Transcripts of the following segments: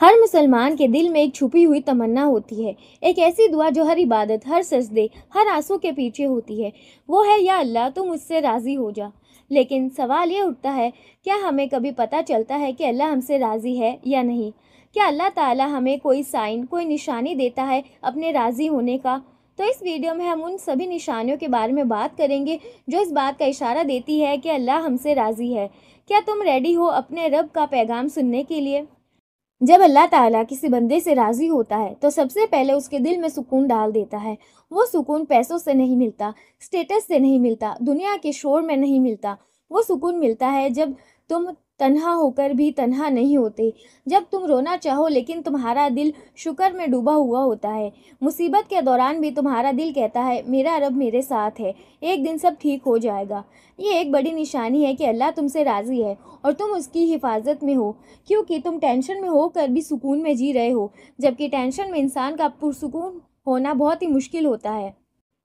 ہر مسلمان کے دل میں ایک چھپی ہوئی تمنا ہوتی ہے، ایک ایسی دعا جو ہر عبادت، ہر سجدے، ہر آنسو کے پیچھے ہوتی ہے۔ وہ ہے یا اللہ تم مجھ سے راضی ہو جا۔ لیکن سوال یہ اٹھتا ہے، کیا ہمیں کبھی پتہ چلتا ہے کہ اللہ ہم سے راضی ہے یا نہیں؟ کیا اللہ تعالیٰ ہمیں کوئی سائن، کوئی نشانی دیتا ہے اپنے راضی ہونے کا؟ تو اس ویڈیو میں ہم ان سبھی نشانیوں کے بارے میں بات کریں گے جو اس بات کا اشارہ دیتی ہے کہ اللہ ہم سے راضی ہے۔ کیا تم ریڈی ہو اپنے رب کا پیغام سننے کے لیے؟ جب اللہ تعالیٰ کسی بندے سے راضی ہوتا ہے تو سب سے پہلے اس کے دل میں سکون ڈال دیتا ہے۔ وہ سکون پیسوں سے نہیں ملتا، سٹیٹس سے نہیں ملتا، دنیا کے شور میں نہیں ملتا۔ وہ سکون ملتا ہے جب تم تنہا ہو کر بھی تنہا نہیں ہوتے، جب تم رونا چاہو لیکن تمہارا دل شکر میں ڈوبا ہوا ہوتا ہے، مصیبت کے دوران بھی تمہارا دل کہتا ہے میرا رب میرے ساتھ ہے، ایک دن سب ٹھیک ہو جائے گا۔ یہ ایک بڑی نشانی ہے کہ اللہ تم سے راضی ہے اور تم اس کی حفاظت میں ہو، کیونکہ تم ٹینشن میں ہو کر بھی سکون میں جی رہے ہو، جبکہ ٹینشن میں انسان کا پرسکون ہونا بہت ہی مشکل ہوتا ہے۔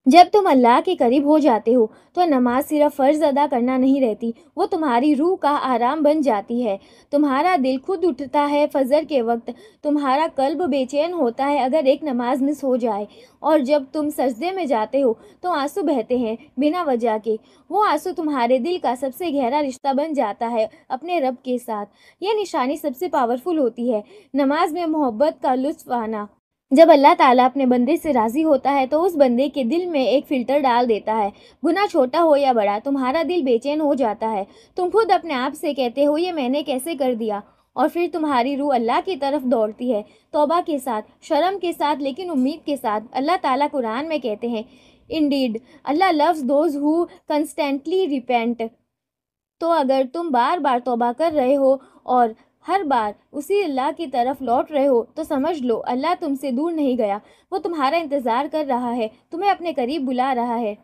جب تم اللہ کے قریب ہو جاتے ہو تو نماز صرف فرض ادا کرنا نہیں رہتی، وہ تمہاری روح کا آرام بن جاتی ہے۔ تمہارا دل خود اٹھتا ہے فجر کے وقت، تمہارا قلب بے چین ہوتا ہے اگر ایک نماز مس ہو جائے، اور جب تم سجدے میں جاتے ہو تو آنسو بہتے ہیں بنا وجہ کے۔ وہ آنسو تمہارے دل کا سب سے گہرا رشتہ بن جاتا ہے اپنے رب کے ساتھ۔ یہ نشانی سب سے پاورفل ہوتی ہے، نماز میں محبت کا لطف آنا۔ جب اللہ تعالیٰ اپنے بندے سے راضی ہوتا ہے تو اس بندے کے دل میں ایک فلٹر ڈال دیتا ہے، گناہ چھوٹا ہو یا بڑا، تمہارا دل بے چین ہو جاتا ہے۔ تم خود اپنے آپ سے کہتے ہو یہ میں نے کیسے کر دیا، اور پھر تمہاری روح اللہ کی طرف دوڑتی ہے، توبہ کے ساتھ، شرم کے ساتھ لیکن امید کے ساتھ۔ اللہ تعالیٰ قرآن میں کہتے ہیں Indeed, Allah loves those who constantly repent۔ تو اگر تم بار بار توبہ کر رہے ہو اور ہر بار اسی اللہ کی طرف لوٹ رہے ہو تو سمجھ لو اللہ تم سے دور نہیں گیا، وہ تمہارا انتظار کر رہا ہے، تمہیں اپنے قریب بلا رہا ہے۔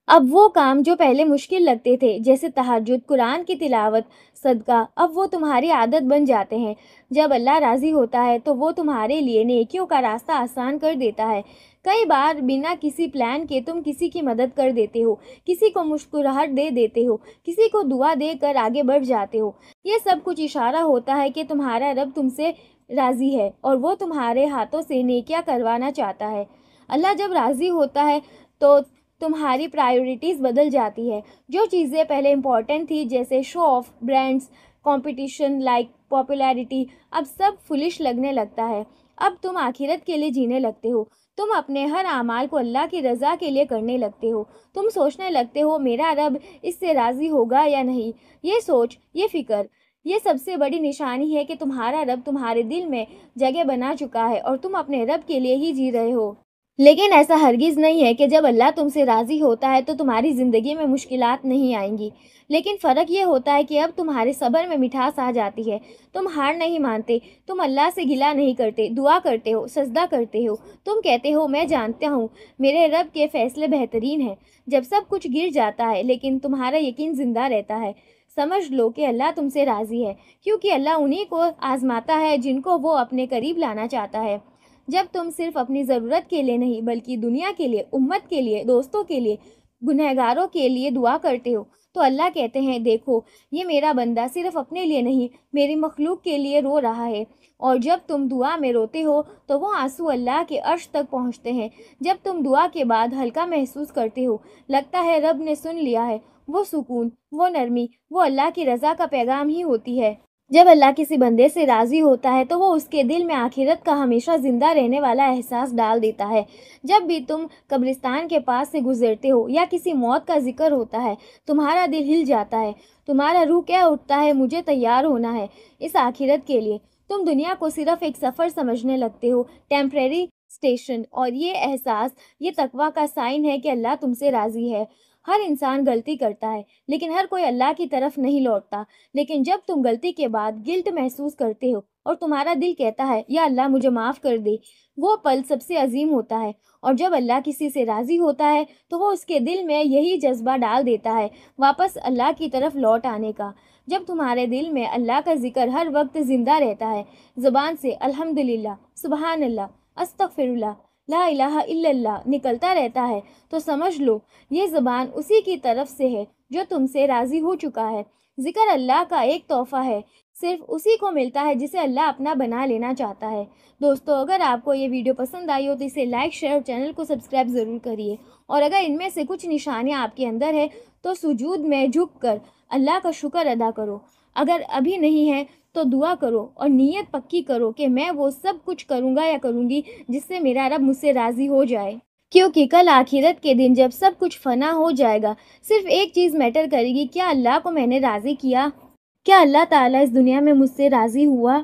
اب وہ کام جو پہلے مشکل لگتے تھے جیسے تہجد، قرآن کی تلاوت، صدقہ، اب وہ تمہاری عادت بن جاتے ہیں۔ جب اللہ راضی ہوتا ہے تو وہ تمہارے لیے نیکیوں کا راستہ آسان کر دیتا ہے۔ کئی بار بنا کسی پلان کے تم کسی کی مدد کر دیتے ہو، کسی کو مسکراہٹ دے دیتے ہو، کسی کو دعا دے کر آگے بڑھ جاتے ہو۔ یہ سب کچھ اشارہ ہوتا ہے کہ تمہارا رب تم سے راضی ہے اور وہ تمہارے ہاتھوں سے نیکیاں کروانا چاہتا ہے۔ اللہ جب راضی ہوتا ہے تو تمہاری پرائیورٹیز بدل جاتی ہے۔ جو چیزیں پہلے امپورٹنٹ تھی جیسے show off, brands, competition, like, popularity, اب سب فلش لگنے لگتا ہے۔ اب تم آخرت کے لیے جینے لگتے ہو، تم اپنے ہر اعمال کو اللہ کی رضا کے لیے کرنے لگتے ہو۔ تم سوچنے لگتے ہو میرا رب اس سے راضی ہوگا یا نہیں۔ یہ سوچ، یہ فکر، یہ سب سے بڑی نشانی ہے کہ تمہارا رب تمہارے دل میں جگہ بنا چکا ہے اور تم اپنے رب کے لیے ہی جی رہے ہو۔ لیکن ایسا ہرگز نہیں ہے کہ جب اللہ تم سے راضی ہوتا ہے تو تمہاری زندگی میں مشکلات نہیں آئیں گی، لیکن فرق یہ ہوتا ہے کہ اب تمہارے صبر میں مٹھاس آ جاتی ہے۔ تم ہار نہیں مانتے، تم اللہ سے گلہ نہیں کرتے، دعا کرتے ہو، سجدہ کرتے ہو۔ تم کہتے ہو میں جانتا ہوں میرے رب کے فیصلے بہترین ہیں۔ جب سب کچھ گر جاتا ہے لیکن تمہارا یقین زندہ رہتا ہے، سمجھ لو کہ اللہ تم سے راضی ہے، کیونکہ اللہ انہی کو آزماتا ہے جن کو وہ اپنے قریب لانا چاہتا ہے۔ جب تم صرف اپنی ضرورت کے لیے نہیں بلکہ دنیا کے لیے، امت کے لیے، دوستوں کے لیے، گنہگاروں کے لیے دعا کرتے ہو تو اللہ کہتے ہیں دیکھو یہ میرا بندہ صرف اپنے لیے نہیں میری مخلوق کے لیے رو رہا ہے۔ اور جب تم دعا میں روتے ہو تو وہ آنسو اللہ کے عرش تک پہنچتے ہیں۔ جب تم دعا کے بعد ہلکا محسوس کرتے ہو، لگتا ہے رب نے سن لیا ہے، وہ سکون، وہ نرمی، وہ اللہ کی رضا کا پیغام ہی ہوتی ہے۔ جب اللہ کسی بندے سے راضی ہوتا ہے تو وہ اس کے دل میں آخرت کا ہمیشہ زندہ رہنے والا احساس ڈال دیتا ہے۔ جب بھی تم قبرستان کے پاس سے گزرتے ہو یا کسی موت کا ذکر ہوتا ہے، تمہارا دل ہل جاتا ہے، تمہارا روح کہہ اٹھتا ہے مجھے تیار ہونا ہے اس آخرت کے لیے۔ تم دنیا کو صرف ایک سفر سمجھنے لگتے ہو، ٹیمپریری اسٹیشن، اور یہ احساس، یہ تقویٰ کا سائن ہے کہ اللہ تم سے راضی ہے۔ ہر انسان غلطی کرتا ہے لیکن ہر کوئی اللہ کی طرف نہیں لوٹتا۔ لیکن جب تم غلطی کے بعد گلٹ محسوس کرتے ہو اور تمہارا دل کہتا ہے یا اللہ مجھے معاف کر دے، وہ پل سب سے عظیم ہوتا ہے۔ اور جب اللہ کسی سے راضی ہوتا ہے تو وہ اس کے دل میں یہی جذبہ ڈال دیتا ہے واپس اللہ کی طرف لوٹ آنے کا۔ جب تمہارے دل میں اللہ کا ذکر ہر وقت زندہ رہتا ہے، زبان سے الحمدللہ، سبحان اللہ، استغفر اللہ، لا الہ الا اللہ نکلتا رہتا ہے، تو سمجھ لو یہ زبان اسی کی طرف سے ہے جو تم سے راضی ہو چکا ہے۔ ذکر اللہ کا ایک تحفہ ہے، صرف اسی کو ملتا ہے جسے اللہ اپنا بنا لینا چاہتا ہے۔ دوستو، اگر آپ کو یہ ویڈیو پسند آئی ہو تو اسے لائک، شیئر اور چینل کو سبسکرائب ضرور کریے، اور اگر ان میں سے کچھ نشانیاں آپ کے اندر ہے تو سجود میں جھک کر اللہ کا شکر ادا کرو۔ اگر ابھی نہیں ہے تو دعا کرو اور نیت پکی کرو کہ میں وہ سب کچھ کروں گا یا کروں گی جس سے میرا رب مجھ سے راضی ہو جائے، کیونکہ کل آخرت کے دن جب سب کچھ فنا ہو جائے گا، صرف ایک چیز میٹر کرے گی، کیا اللہ کو میں نے راضی کیا؟ کیا اللہ تعالیٰ اس دنیا میں مجھ سے راضی ہوا؟